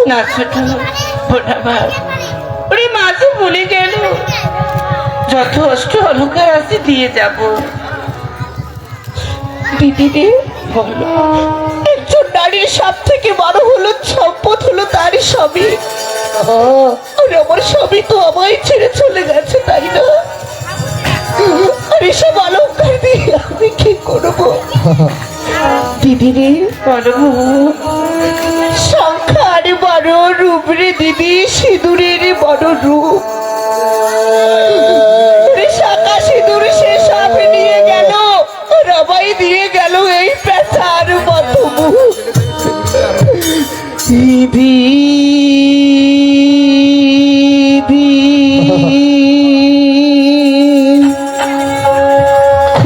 না ছোট ওটা ভাব ওরে মা তো বলে গেল যত অষ্ট অলঙ্কার আছে দিয়ে যাব। দিদি রে বলো, একজন নারীর সব থেকে বড় হলো সম্পদ হলো তারই সবই। আর আমার সবই তো আমায় ছেড়ে চলে গেছে, তাই না? আর এসব অলঙ্কার দিয়ে আমি কি করবো? দিদি রে বলো, সংখ্যার বড় রূপ রে দিদি, সিঁদুরের বড় রূপ। শাখা সিঁদুর সে সব নিয়ে গেল, রবাই দিয়ে গেল এই পেঁচার মতো মুখ। দিদি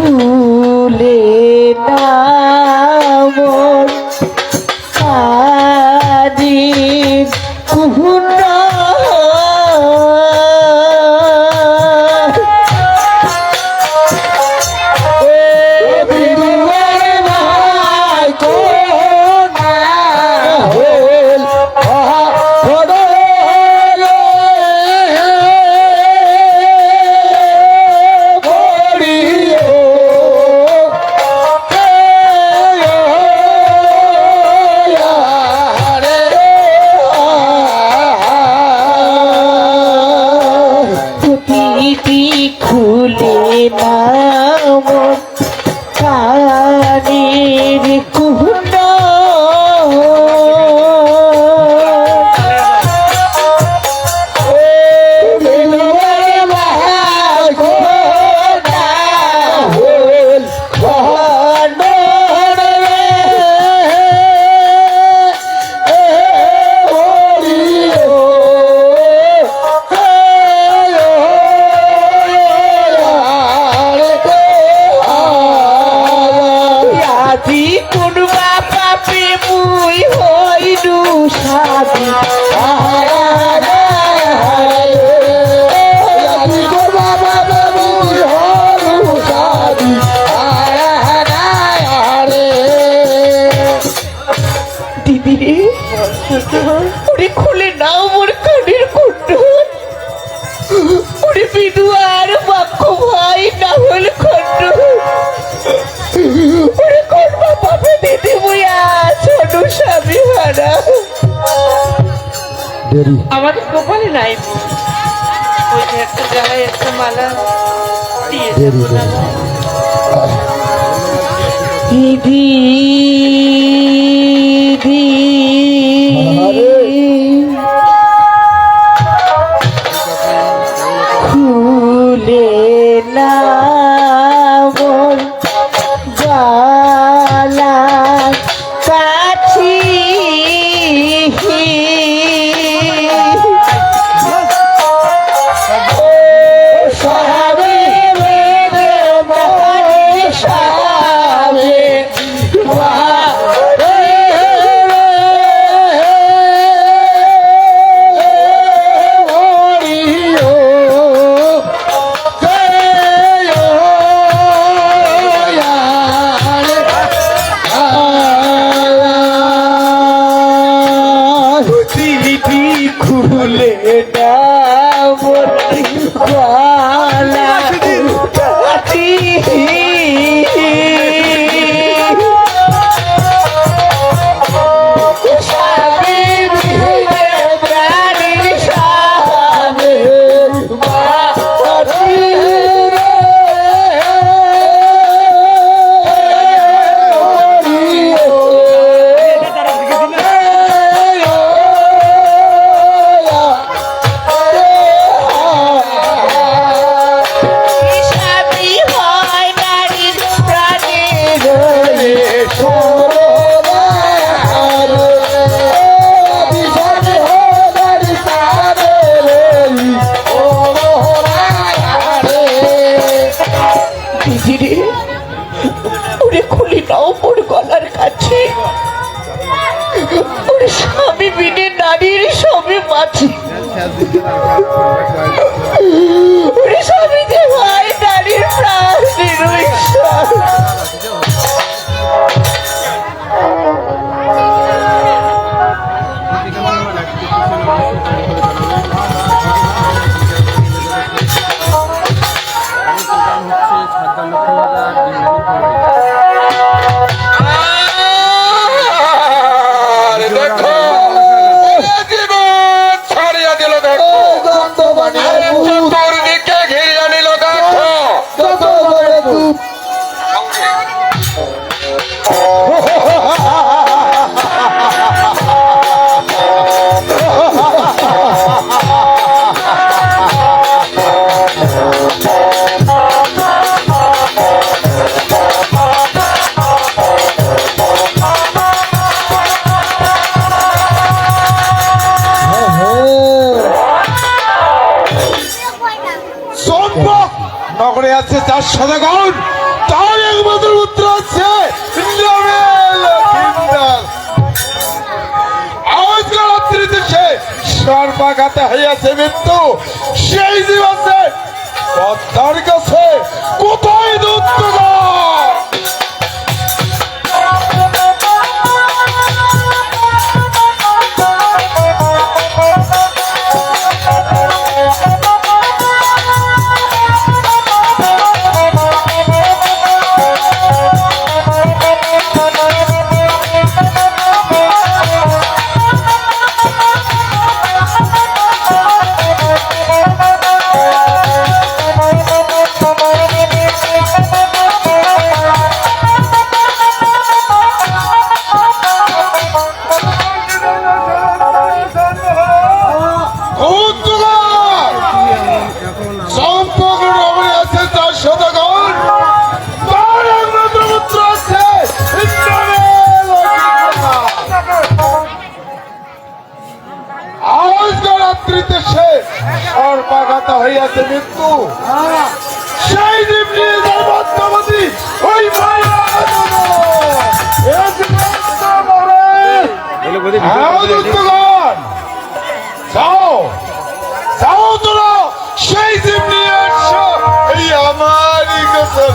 খুলে না মন আদির কুহুনা খুলে না মন কানের কুহুনা ওরে খুলে নাও মোর কানের কুণ্ডল। ওরে বিধুয়ার বাক্য ভাই না হল খণ্ড। ওরে কর্মা পাপে দিদি বইয়া ছোট স্বামী হারা। আমাদের কপালে নাই ওই যে একটা জায়গায় একটা মালা দিয়ে দিদি খুলে না মন গলা কাছি তার সদাগণ তার একমাত্র পুত্র আছে আজকে রাত্রিতে সে সর্বাঘাতে হইয়াছে মৃত্যু। সেই জীব আছে পদ্মার কাছে কোথায় দূত সর্বাঘাত হইয়াছে মৃত্যু। সেই জীব নিয়ে যায় পদ্মাবতী ওই যাও যাও তোরা সেই জীব নিয়ে এসো এই আমারই কাছে।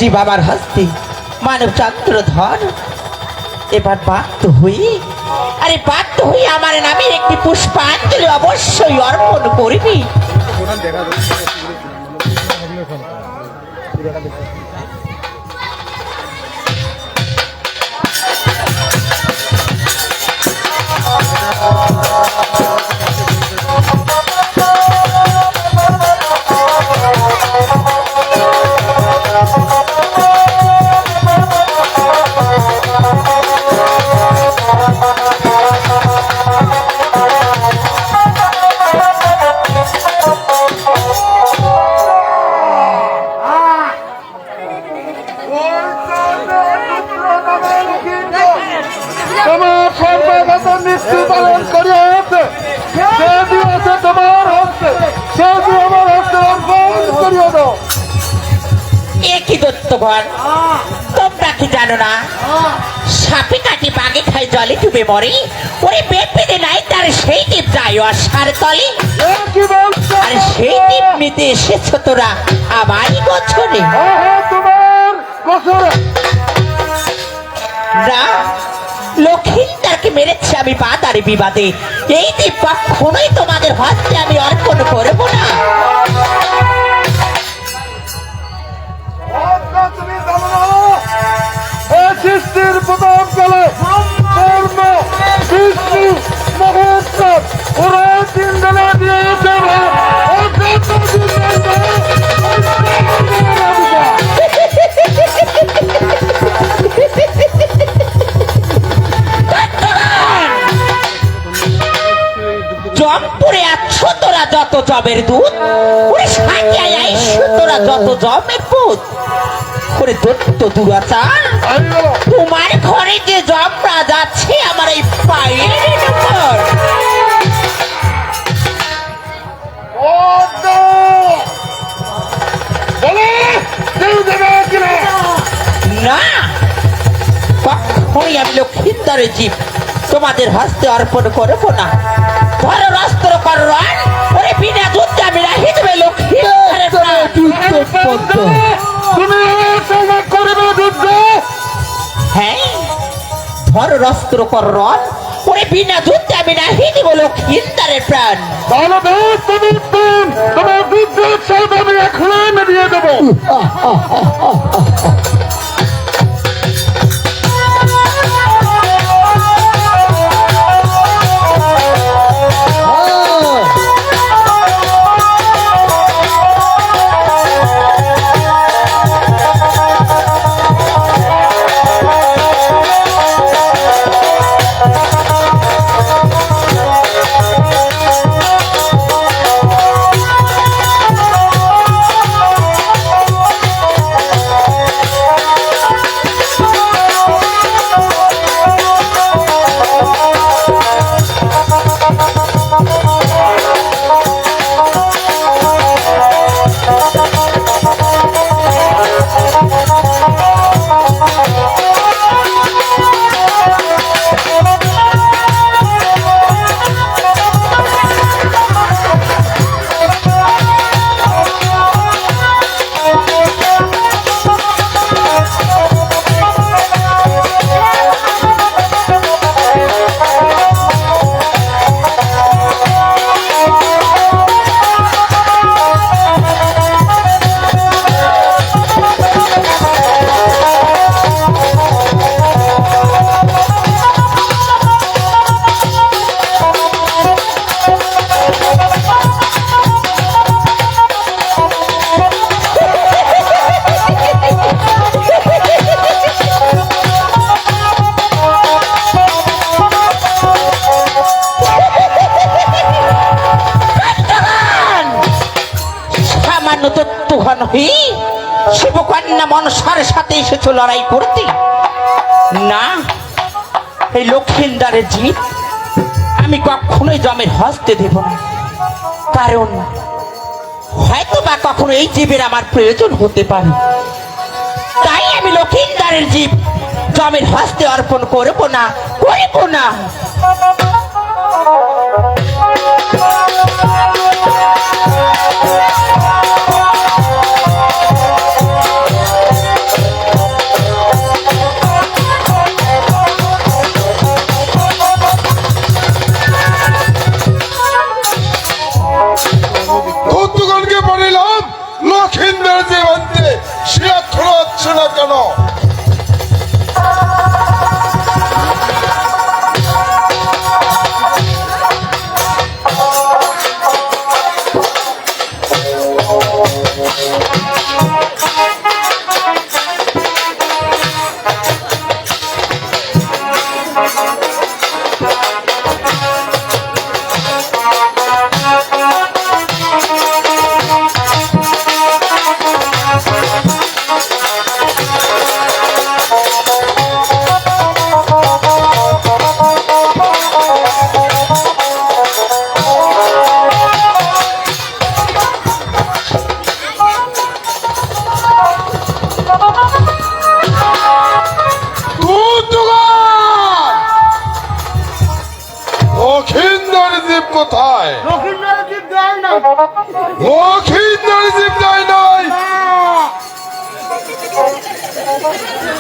জীব আমার হস্তে মানব চন্দ্র ধর এবার বাধ্য হই আমার নামের একটি পুষ্পাঞ্জলি অবশ্যই অর্পণ করবি। তোমরা কি জানো না সাপে কাটি বাগে খায় জলে ডুবে মরে ওরে পেট পেতে নাই তার সেই টিপ যায় আসার তলে। আর সেই টিপ নিতে এসেছ তোরা আমারই গোছরে না লক্ষিন্দারকে মেরেছে আমি বাদারে বিবাদে এই টিপ কখনোই তোমাদের হস্তে আমি অর্পণ করবো না। সৃষ্টির প্রথম কালে ধর্ম বিষ্ণু মহোৎসব ওরা তিন বেলা দিয়েছে জমপুরে আছো তোরা যত জমের দুধ ওরে সাকিয়ায় আইসো তোরা যত জমের পুত করে দত্ত দুরাচার তোমার ঘরে যে জমরা যাচ্ছে আমার এই পায়ের উপর না কখনোই আমি লক্ষিন্দরের জীব তোমাদের হস্তে অর্পণ করবো না। ধরো অস্ত্র কর রণ, ওরে বিনা যুদ্ধে আমি রাখি দেবে লক্ষিন্দরের প্রাণ। তুমি করবে যুদ্ধ? হ্যাঁ, ধরো অস্ত্র কর রণ, ওরে বিনা যুদ্ধে আমি রাখি দেব লক্ষিন্দরের প্রাণ। তাহলে বেশ, তুমি তোমার যুদ্ধের সব আমি এখনই মেরিয়ে দেবো। শিবকন্যা মনসার সাথে এসেছো লড়াই করতে? না, এই লক্ষিন্দরের জীব আমি কখনোই জমের হস্তে দেব না। কারণ হয়তো বা কখনো এই জীবের আমার প্রয়োজন হতে পারে। তাই আমি লক্ষিন্দরের জীব জমের হস্তে অর্পণ করব না, করব না। দূতগণকে বলিলাম লক্ষিন্দর যে অন্তে সে এখনো হচ্ছে না কেন? লক্ষিন্দর জীব কোথায়? লক্ষিন্দরের জীব দেয় না। লক্ষিন্দর জীব দেয় নাই।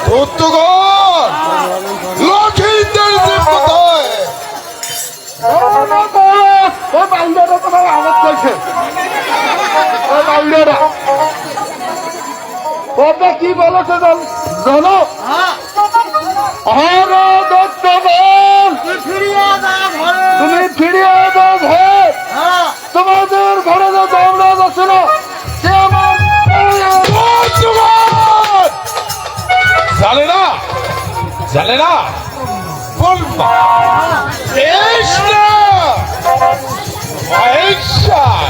দূতগণ, লক্ষিন্দর জীব কোথায়? ওই বাউন্ডারটা তোমার আঘাত করছে। ওই বাউন্ডারটা ওটা কি বলেছে জানো? আরে দত্ত বল, তুমি ফিরিয়ে দাও ঘর। তোমাদের ঘরে যে দৌড়াজ আছে না, সে আমার দূতগণ! জানে না, জানে না, বলবা কৃষ্ণ মহেশ্বর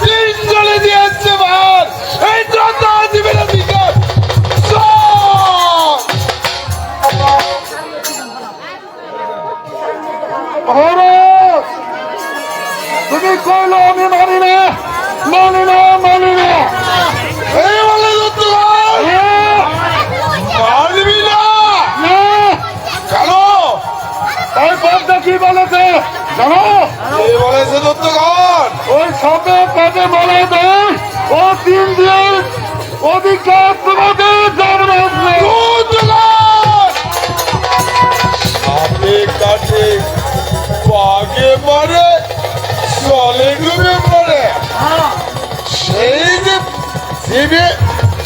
তিনজনে দিয়েছে ভার এই যত জীবের অধিকার তুমি কইলো আমি মানি না, মানি না, মানি না। এই বলে দূতগণ, মানবি না? সাপটা কি বলেছে জানো? কে বলেছে দত্তগণ? ওই সাপে কাজে বলে দেয় ও 3 দিন ওদিকে তোমাদের যমরাজ নেই। দত্তগণ! সাপে কাটে, বাগে মারে, জলে ডুবে মরে। সেই যে জীবে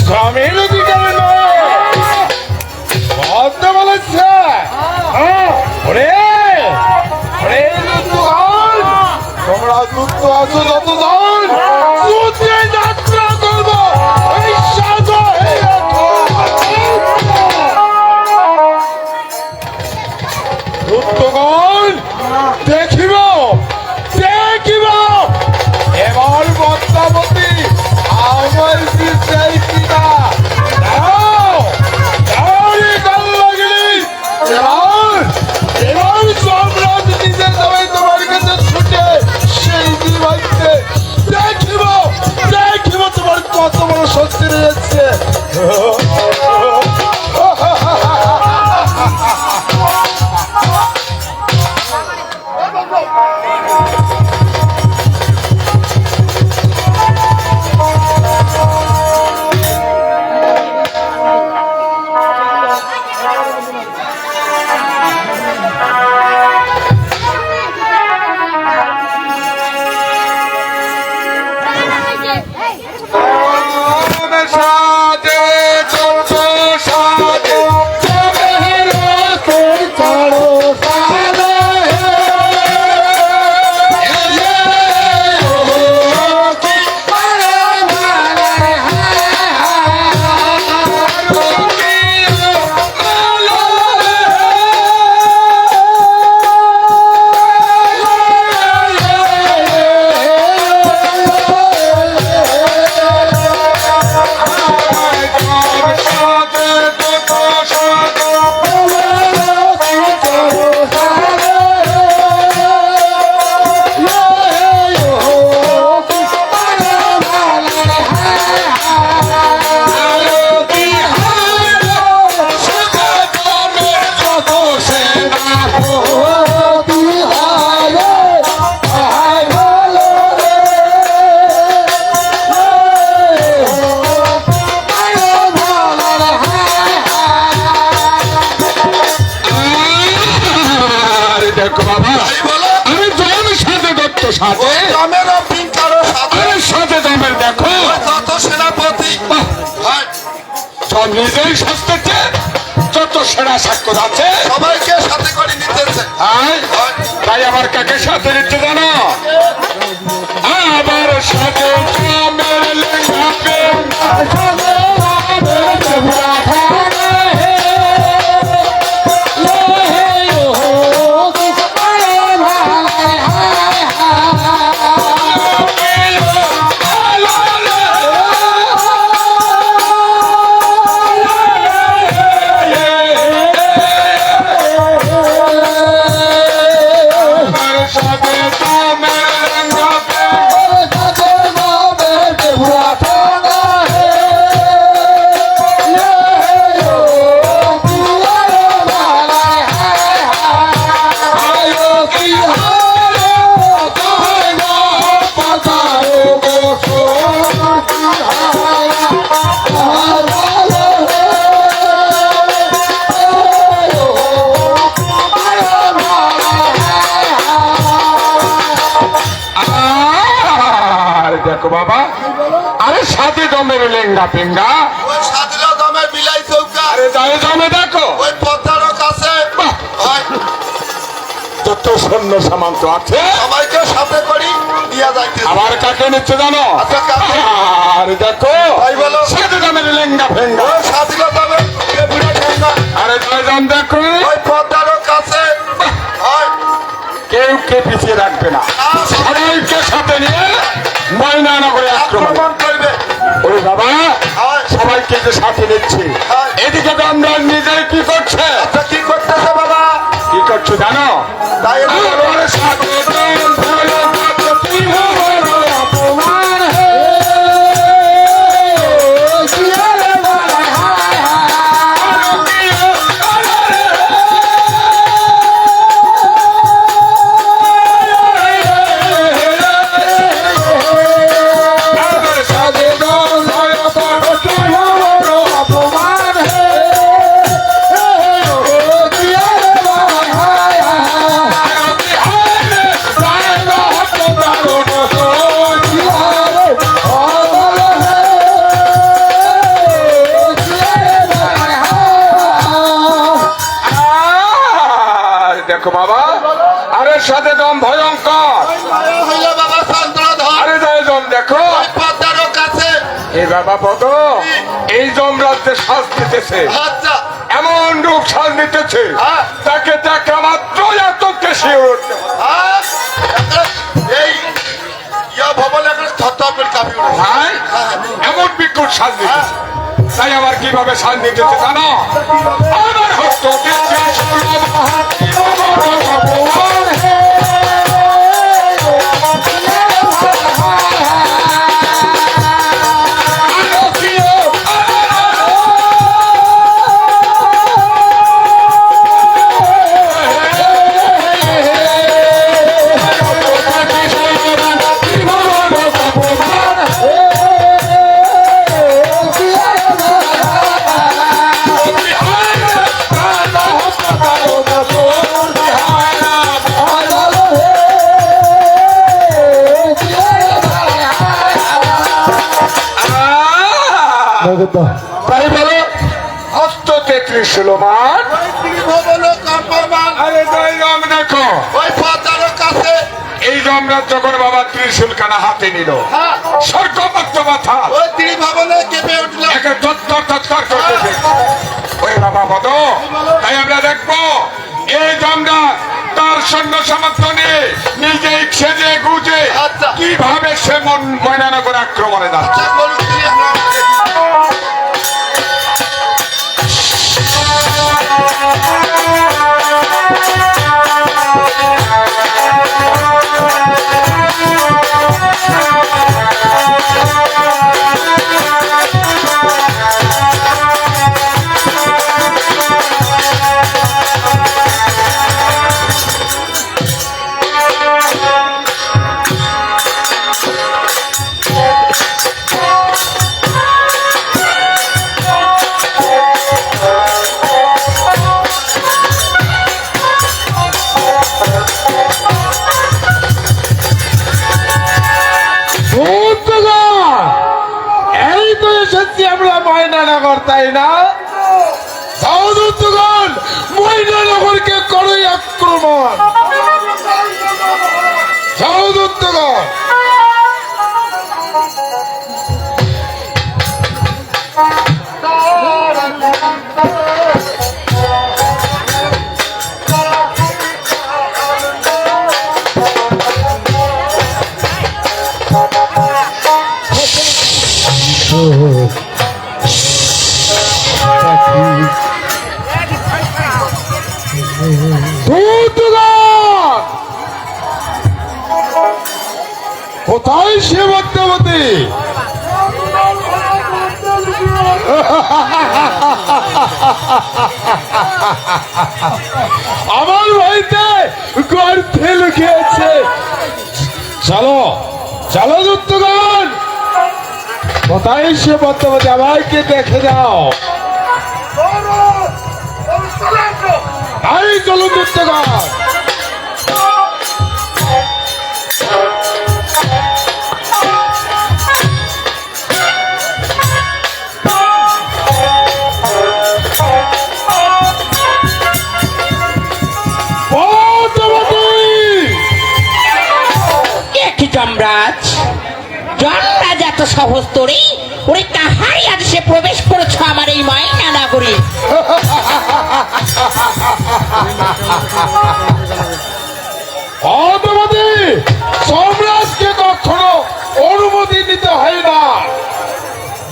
স্বামীর অধিকারে নয়, ভাবতে বলেছে। ওরে ওরে দত্তগণ, তোমরা যুক্ত আছো যতজন, যুদ্ধে যাত্রা করবো। এই সাজো হে দত্তগণ, দেখিব দেখিব এবার বদ্যাবতী আমার বিদ্যায় কিনা। দাও দাও রে কাল্লাগিরি, এবার সম্রাট নিজের নামে তোমার কাছে ছুটে সেই দিবাইতে দেখিব দেখিব তোমার কত বড় শক্তি রয়েছে। সাজে কত সাজে দেখো বাবা, আমি জমের সাথে দত্ত সাথে সাথে জমের দেখো সেনাপতি সব নিজেই সাজতেছে, যত সেনা সাক্ষ্য আছে সবাইকে সাথে করে নিতেছে। তাই আমার কাকে সাথে নিতে জানো? আবার সাথে জমের লেখাবে দেখো বাবা, আরে সাথে জমের লেঙ্গা পেঙ্গা আরে দাঁড়ে জমে দেখো যত সৈন্য সামন্ত আছে সবাইকে সাথে করি দিয়া যাইতে। আবার কাকে নিচ্ছে জানো? আর দেখো সাথে জমের লেঙ্গা পেঙ্গা আরে জয়জন দেখো কাছে কেউ কে পিছিয়ে রাখবে না, সবাইকে সাথে নিয়ে ময়নানগরে আক্রমণ করবে। ওই বাবা সবাইকে যে সাথে নিচ্ছে, এদিকে তো আমরা নিজেই কি করছে? কি করতেছে বাবা? কি করছো জানো? আরে সাথে দম ভয়ঙ্কর। হইলো বাবা চন্দ্রধর আরে যাই দম দেখো ওই পদ্মারও কাছে। এই বাবা পদ এই যমরাজ্যে শ্বাস দিতেছে, আচ্ছা এমন রূপ শ্বাস দিতেছে হ্যাঁ। তাকে দেখা মাত্র এত কেশি উঠতে আর এই ভবন এখন থরথর করে কাঁপি উঠেছে। ভাই এমন বিকট শ্বাস দিতেছে, তাই আমার কিভাবে শ্বাস দিতেছে জানো? আমার হস্ত তাই বলো হস্ত 33 মান। ভবন কম্পমান আরে তাই রং দেখো ওই পদ্মারও কাছে। এই যমরাজ যখন বাবা ত্রিশূল কানা হাতে নিল, হ্যাঁ স্বর্গপত্র মাথা ওই ত্রিভবনে কেঁপে উঠলো। একে তত্তর তত্তর করতেছে। ওই বাবা বদ, তাই আমরা দেখবো এই যমরাজ তার সৈন্য সামর্থ্য নিয়ে নিজেই সেজে গুজে আচ্ছা। কিভাবে সে ময়নানগর আক্রমণে যাচ্ছে। আচ্ছা, বলুন কি আমরা এই তো এসেছি আমরা ময়নানগর, তাই না? সাউদুত্তগণ ময়নানগরকে করই আক্রমণ। সাউদুত্তগণ কোথায় সে মধ্যবতী? আমার বাড়িতে গর্তে লুকিয়েছে। চলো চলো দূতগণ, কোথায় সে মধ্যবতী? আমাকে দেখে যাও। এই চলো দূতগণ। যমরাজ, যমরাজ এত সহজ তোরে ওরে কাহারই আদেশে প্রবেশ করেছ আমার এই ময়নানগরে? সম্রাটকে কখনো অনুমতি নিতে হয় না।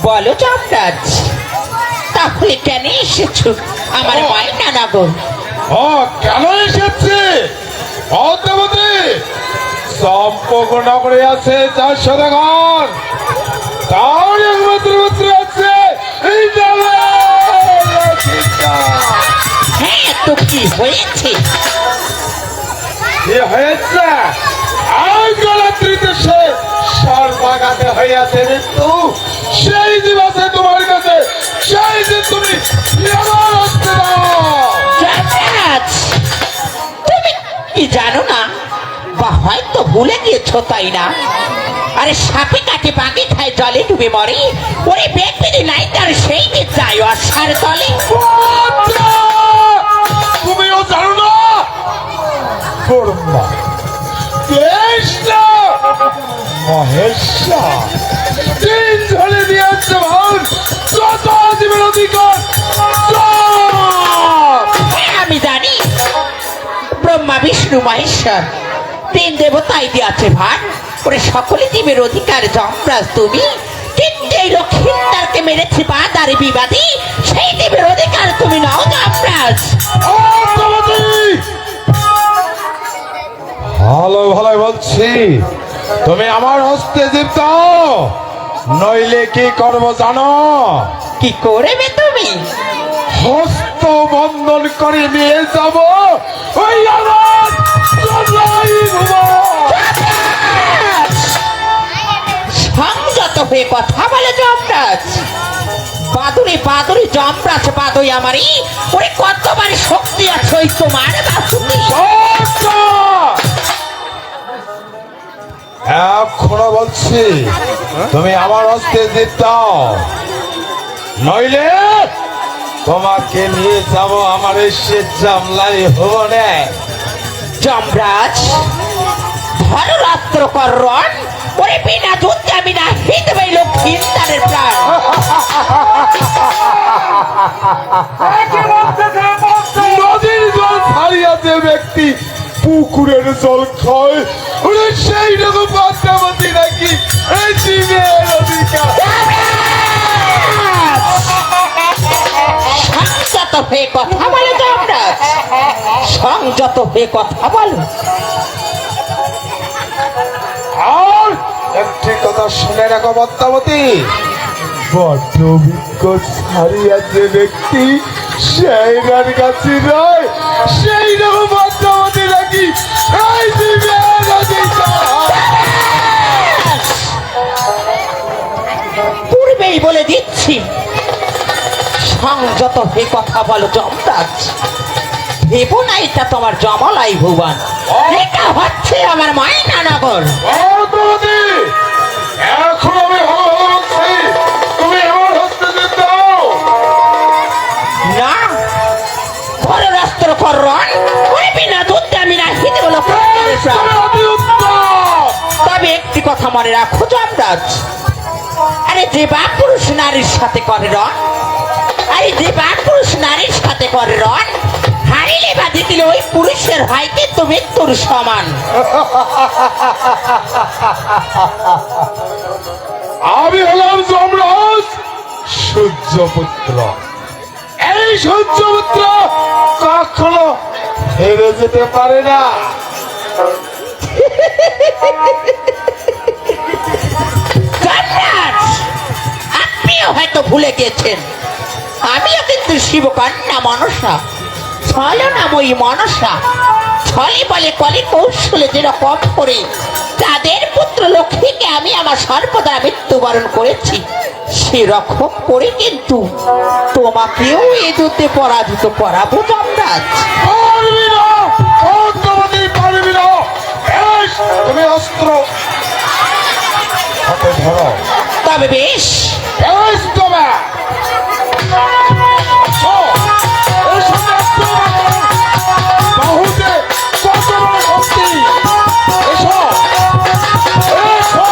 বলো যমরাজ, তাহলে কেন এসেছ আমার ময়নানগর? কেন এসেছে? দেবতী চম্পকনগরে আছে 400 ঘর, তার একমাত্র পুত্র আছে এই হ্যাঁ, তো কি হয়েছে? কি হয়েছে? আজ রাত্রিতে সে সর্বাঘাতে হইয়াছে মৃত্যু। সেই দিবসে তোমার কাছে সেই দিন তুমি আমার হস্তে দাও। যমরাজ, তুমি কি জানো না, বা হয়তো ভুলে গিয়েছ, তাই না? আরে সাপে কাটে বাকি খায়, জলে ডুবে মরে। ওরে ব্যক্তি নাই তার সেই দিন যায় অসার তলে। তুমিও জানো না ব্রহ্মা, কৃষ্ণ, মহেশ্বর তিন ঝরে দিয়েছে ভান যত জীবের অধিকার হ্যাঁ, আমি জানি ব্রহ্মা বিষ্ণু মহেশ্বর তিন দেবতাই দিয়াছে ভার ওরে সকলে জীবের অধিকার যমরাজ তুমি, কিন্তু এই লক্ষ্মীদারকে মেরেছে বাদারে বিবাদী সেই জীবের অধিকার তুমি নাও যমরাজ। ভালো ভালো বলছি, তুমি আমার হস্তে জীব দাও, নইলে কি করবো জানো? কি করবে তুমি? হস্ত বন্ধন করে নিয়ে যাব ওই আমার জলাই ভুবন। সংযত হয়ে কথা বলে যমরাজ। বাদুরে বাদুরে যমরাজ বাদই আমারই ওরে কতবার শক্তি আছে ওই তোমার বাসুকি। এখনো বলছি তুমি আমার হস্তে জীব দাও, নইলে তোমাকে নিয়ে যাব আমার এসে জামলাই ভবনে। যমরাজ ধর রাত্র কর রণ ওরে বিনা যুদ্ধে আমি না হিতবে লক্ষ্মীদারের প্রাণ। নদীর জল ছাড়িয়া যে ব্যক্তি পুকুরের জল খায় ওরে সেই রকম বাচ্চাবাতি নাকি এই জীবের অধিকার। সংযত হয়ে কথা বলে যমরাজ, সংযত হয়ে কথা বলো। আর একটি কথা শুনে রাখো পদ্মাবতী, বড্ড অভিজ্ঞ ছাড়িয়া যে ব্যক্তি সেই রান গাছি নয় সেই রকম পদ্মাবতী নাকি এই জীবের অধিকার। পূর্বেই বলে দিচ্ছি সংযত হয়ে কথা বলো যমরাজ। ভেবো না এটা তোমার জমলাই ভুবন, এটা হচ্ছে আমার মাইনানগর। পদ্মাবতী, এখন আমি ভালো বলছি তুমি আমার হস্তে জীব দাও। না বড় রাস্তার কর রণ ওরে বিনা যুদ্ধে আমি না হিতে বলো। অতি উত্তম। তবে একটি কথা মনে রাখো যমরাজ, আরে যে বাপ পুরুষ নারীর সাথে করে রণ, আরে যে বাপ পুরুষ নারীর সাথে করে রণ হারিলে বা জিতিলে ওই পুরুষের হয় কিন্তু মৃত্যুর সমান। আমি হলাম যমরাজ সূর্যপুত্র, এই সূর্যপুত্র কখনো হেরে যেতে পারে না। যমরাজ, আপনিও হয়তো ভুলে গেছেন আমিও কিন্তু শিবকন্যা মনসা, ছলনাময়ী মনসা। ছলে বলে কলে কৌশলে যেরকম করে তাদের পুত্র লক্ষ্মীকে আমি আমার সর্বদা মৃত্যুবরণ করেছি, সেরকম করে কিন্তু তোমাকেও এ যুদ্ধে পরাজিত করাবো যমরাজ। পারবি না, পদ্মাবতী পারবি না। এস, তুমি অস্ত্র হাতে ধরো। তবে বেশ, এস তবে। ও, এই সামনে অস্ত্র রাখো। বাহুতে কত বড় শক্তি। এসো, এসো।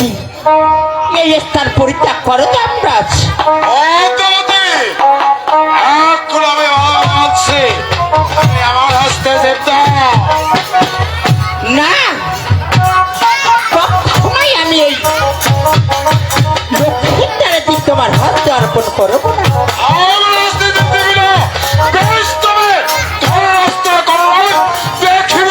বলছি এই স্থান পরিত্যাগ করো যমরাজ। অদ্যবতী, এখন আমি ভালো আছি। তুমি আমার হস্তে যেতে। না, কখনোই আমি এই লক্ষ্মীর দিক তোমার হস্তে অর্পণ করবো না। আমার হস্তে যেতে দিবি না। বেশ, তবে তোমার হস্তে করো। দেখিব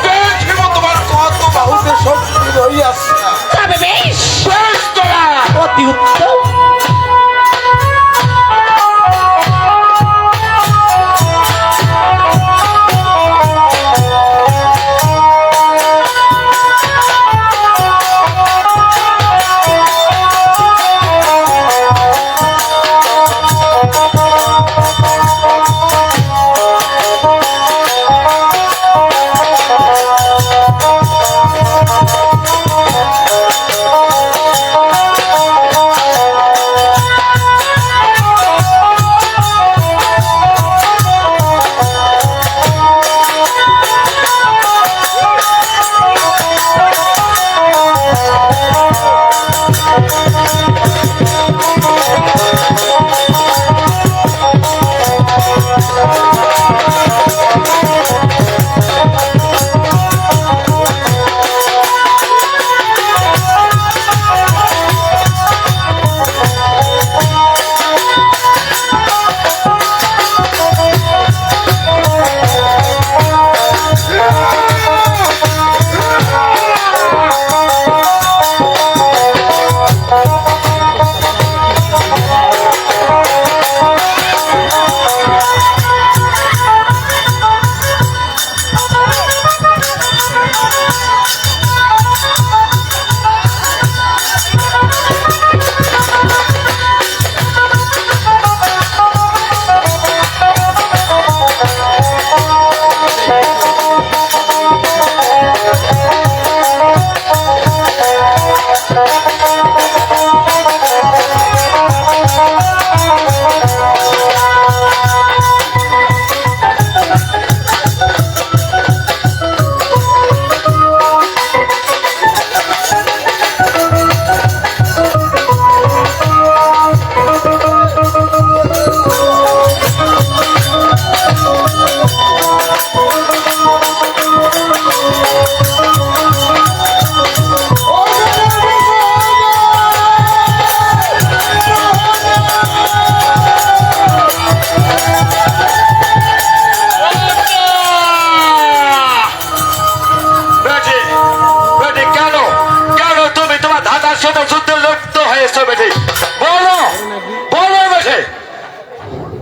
দেখিব তোমার কত বাহুতে শক্তি রইয়াছে। তবে বেশ, বেশ তোরা অতি উত্তম।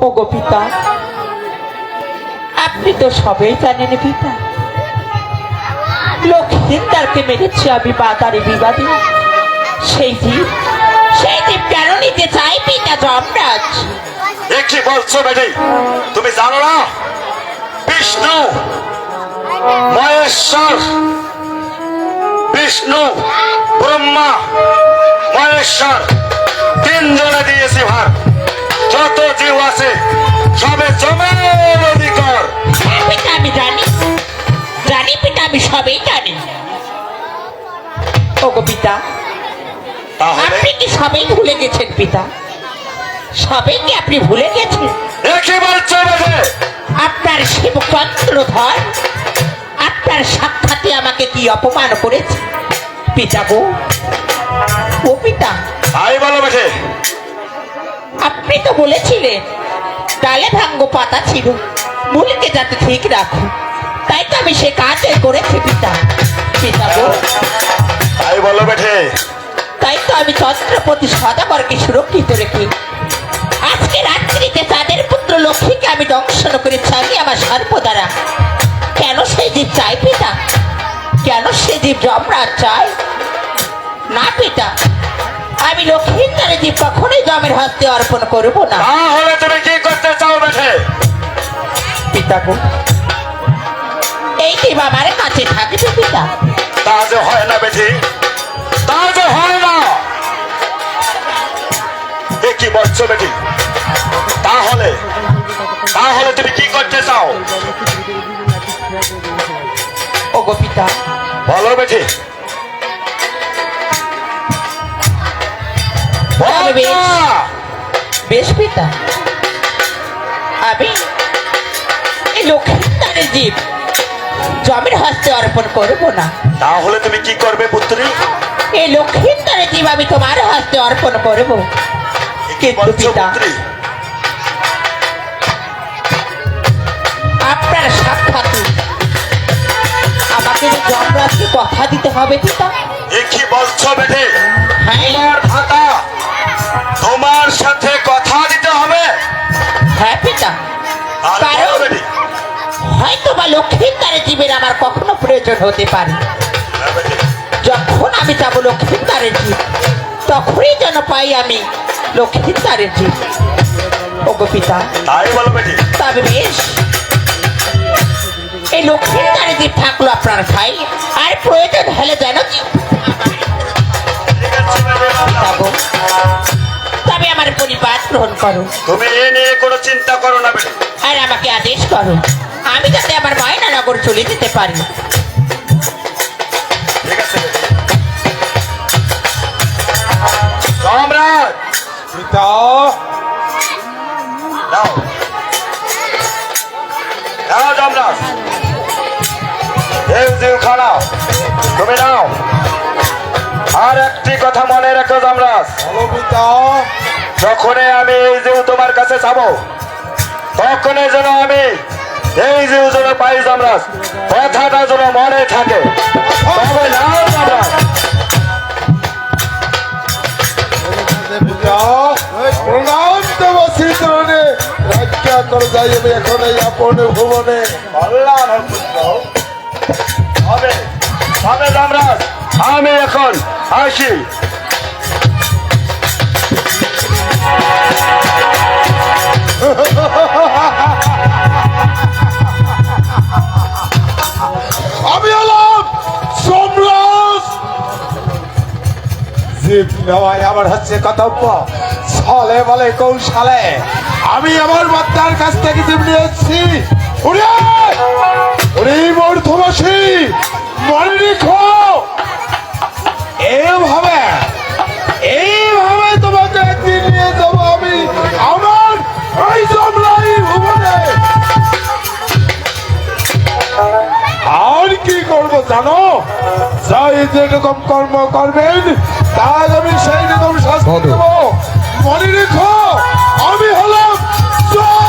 ওগো পিতা, আপনি তো সবই জানেন পিতা। লক্ষ্মীন্দারকে মেরেছি আমি বাতারি বিবাদে। সেই জীব কেন নিতে চাই পিতা যমরাজ? কি বলছো বেটি? তুমি জানো না বিষ্ণু মহেশ্বর, বিষ্ণু ব্রহ্মা মহেশ্বর তিনজনে দিয়েছি ভার। যত জীব আছে সবে জমের অধিকার। পিতা আমি জানি, জানি পিতা, আমি সবই জানি। ওগো পিতা, তাহলে আপনি কি সবই ভুলে গেছেন পিতা? সবই কি আপনি ভুলে গেছেন? কি বলছো বেটি? আপনার শিবচন্দ্রধর আপনার সাক্ষাতে আমাকে কি অপমান করেছে পিতা গো? ও পিতা, তাই বলো বেটি। আপনি তো বলেছিলেন ডালে ভাঙ্গ পাতা ছিল, মূলকে যাতে ঠিক রাখো। তাই তো আমি সে কাজে করেছি পিতা। পিতা গো, তাই বলো বেটি। তাই তো আমি ছত্রপতি সদাগরকে সুরক্ষিত রেখে আজকে রাত্রিতে তাদের পুত্র লক্ষ্মীকে আমি দংশন করে ছাড়ি আমার সর্প দ্বারা। কেন সেই জীব চাই পিতা? কেন সে জীব যমরাজ চাই? না পিতা, আমি লক্ষ্মীন্দারে জীব কখনোই জমের হস্তে অর্পণ করবো না। তাহলে তুমি কি করতে চাও বেটি? পিতা গো, এই জীব আমার কাছে থাকবে পিতা। তা যে হয় না বেটি, তা যে হয় না। কি বলছো বেটি? তাহলে তাহলে তুমি কি করতে চাও? ওগো পিতা, বলো বেটি। তবে বেশ বেশ পিতা, আমি এই লক্ষ্মীদারের জীব জমির হস্তে অর্পণ করবো না। তাহলে তুমি কি করবে পুত্রী? এই লক্ষ্মীদারের জীব আমি তোমার হস্তে অর্পণ করবো। কি কিন্তু বলছো পিতা, পুত্রী? আপনার সাক্ষাৎ আমাকে যমরাজকে কথা দিতে হবে পিতা। এ কি বলছো বেটে? হ্যাঁ তোমার ভাতা তোমার সাথে কথা দিতে হবে? হ্যাঁ পিতা, আর কারণ বলো বেটে। হয়তো বা লক্ষ্মীদারের জীবের আমার কখনো প্রয়োজন হতে পারে। হ্যাঁ বেটে। যখন আমি যাবো লক্ষ্মীদারের জীব, তখনই যেন পাই আমি লক্ষ্মীদারের জীব। ওগো পিতা, তাই বলো বেটে। তবে বেশ, এই লক্ষ্মীদারের জীব থাকলো আপনার ভাই, আর প্রয়োজন হলে যেন জীব ঠিক আছে বেটে। যাবো। তবে আমার পরিবার গ্রহণ করো তুমি এ নিয়ে কোনো চিন্তা করো না বেটে। আর আমাকে আদেশ করো, আমি যাতে আমার ময়নানগর চলে যেতে পারি। ঠিক আছে বেটে। সম্রাট পিতা, নাও নাও যমরাজ, এই জিউ খানাও, তুমি নাও। আর একটি কথা মনে রেখো যমরাজ, বলো পিতা। যখনই আমি এই জিউ তোমার কাছে যাবো, তখনই যেন আমি এই জিউ যেন পাই যমরাজ, কথাটা যেন মনে থাকে। তবে নাও যমরাজ। পিতা, প্রণাম দেব শ্রীচরণে। রাজ্ঞা করে যাই আমি এখন এই আপন ভুবনে। কল্যাণ হোক পুত্র। হবে হবে যমরাজ, আমি এখন আসি। আমি হলাম সম্রাট। জীব নেওয়াই আমার হচ্ছে কর্তব্য। ছলে বলে কৌশলে আমি আমার মাতার কাছ থেকে জীব নিয়েছি। ওরে ওরে মর্ধবাসী, মনে রেখো, এইভাবে এইভাবে তোমাকে একদিন নিয়ে যাবো আমি আমার ওই জমলাই ভুবনে। আর কি করবো জানো? যাই যেরকম কর্ম করবেন তাই আমি সেই রকম শাস্তি দেবো। মনে রেখো, আমি হলাম চোর।